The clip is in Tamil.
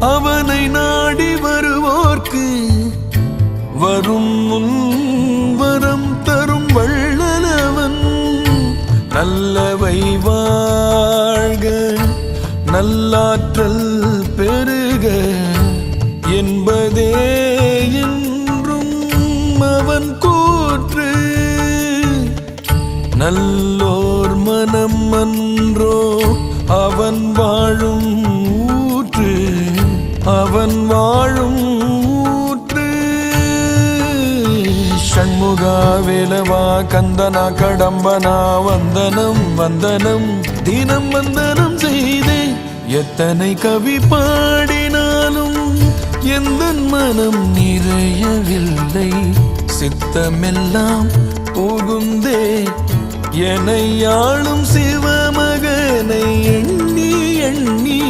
அவனை நாடி வருவோர்க்கு வரும் வரம் தரும் வள்ளலவன். நல்லவை வாழ்க நல்லாற்றல் பெருக என்பதே என்றும் அவன் கூற்று. நல்லோர் மனம் அன்றோ அவன் வாழும் ஊற்று, அவன் வாழும் ஊற்று. ஷண்முகா வேலவா கந்தனா கடம்பனா வந்தனம் வந்தனம் தினம் வந்தனம் செய்தே. எத்தனை கவி பாடினாலும் எந்தன் மனம் நிறையவில்லை. சித்தமெல்லாம் புகுந்தே என்னை ஆளும் சிவமகனை எண்ணி எண்ணி